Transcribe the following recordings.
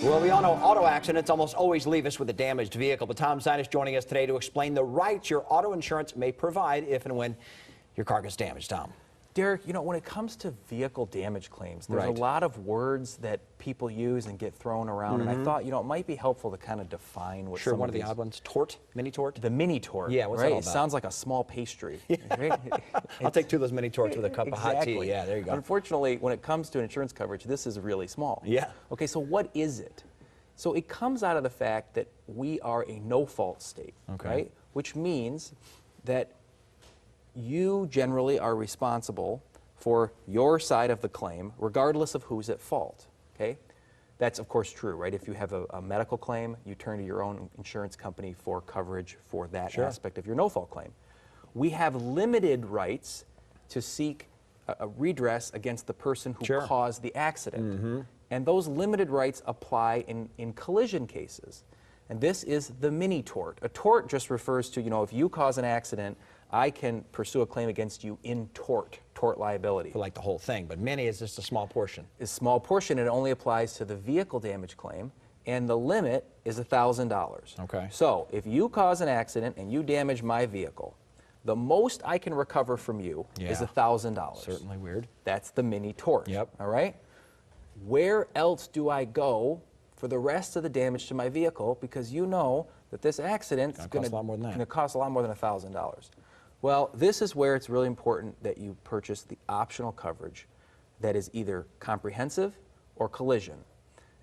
Well, we all know auto accidents almost always leave us with a damaged vehicle, but Tom Sinas joining us today to explain the rights your auto insurance may provide if and when your car gets damaged. Tom. Derek, you know, when it comes to vehicle damage claims, there's a lot of words that people use and get thrown around, and I thought, you know, it might be helpful to kind of define what one of the odd ones. Tort? Mini tort? The mini tort. Yeah, what's right? that all It about? sounds like a small pastry. Right? I'll take two of those mini torts with a cup of hot tea. Yeah, there you go. Unfortunately, when it comes to insurance coverage, this is really small. Yeah. Okay, so what is it? So it comes out of the fact that we are a no-fault state, right? Which means that you generally are responsible for your side of the claim, regardless of who's at fault, okay? That's, of course, true, right? If you have a medical claim, you turn to your own insurance company for coverage for that aspect of your no-fault claim. We have limited rights to seek a redress against the person who caused the accident. And those limited rights apply in collision cases. And this is the mini tort. A tort just refers to, you know, if you cause an accident, I can pursue a claim against you in tort liability. For like the whole thing, but mini is just a small portion. It's a small portion, and it only applies to the vehicle damage claim, and the limit is $1,000. Okay. So if you cause an accident and you damage my vehicle, the most I can recover from you is $1,000. Certainly weird. That's the mini tort. Yep. All right? Where else do I go for the rest of the damage to my vehicle, because you know that this accident is going to cost a lot more than $1,000. Well, this is where it's really important that you purchase the optional coverage that is either comprehensive or collision.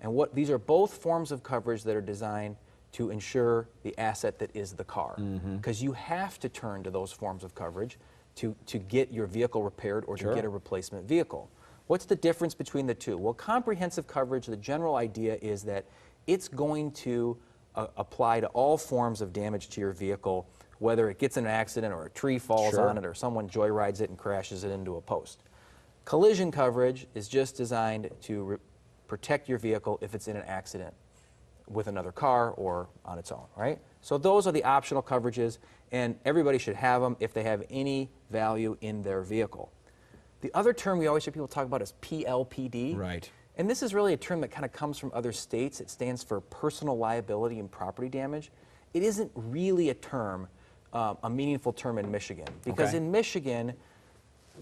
And these are both forms of coverage that are designed to insure the asset that is the car, because you have to turn to those forms of coverage to get your vehicle repaired or to get a replacement vehicle. What's the difference between the two? Well, comprehensive coverage, the general idea is that it's going to apply to all forms of damage to your vehicle, whether it gets in an accident or a tree falls on it or someone joyrides it and crashes it into a post. Collision coverage is just designed to protect your vehicle if it's in an accident with another car or on its own, right? So those are the optional coverages, and everybody should have them if they have any value in their vehicle. The other term we always hear people talk about is PLPD. Right. And this is really a term that kind of comes from other states. It stands for personal liability and property damage. It isn't really a term, a meaningful term in Michigan, because in Michigan,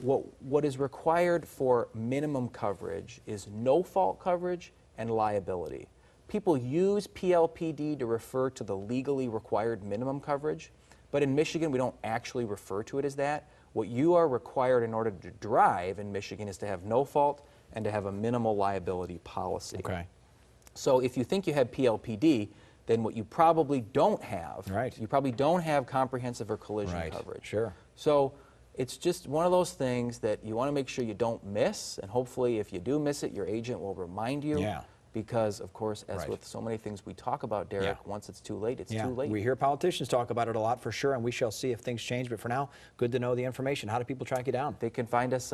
what is required for minimum coverage is no-fault coverage and liability. People use PLPD to refer to the legally required minimum coverage, but in Michigan, we don't actually refer to it as that. What you are required in order to drive in Michigan is to have no fault and to have a minimal liability policy. Okay. So if you think you have PLPD, then what you probably don't have, you probably don't have comprehensive or collision coverage. So it's just one of those things that you want to make sure you don't miss, and hopefully if you do miss it, your agent will remind you. Because, of course, as with so many things we talk about, Derek, once it's too late, it's too late. We hear politicians talk about it a lot for sure, and we shall see if things change. But for now, good to know the information. How do people track you down? They can find us,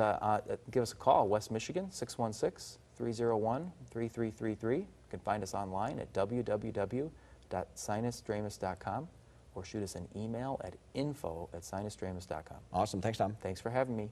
give us a call, West Michigan, 616-301-3333. You can find us online at www.sinusdramus.com or shoot us an email at info@sinusdramus.com. Awesome. Thanks, Tom. Thanks for having me.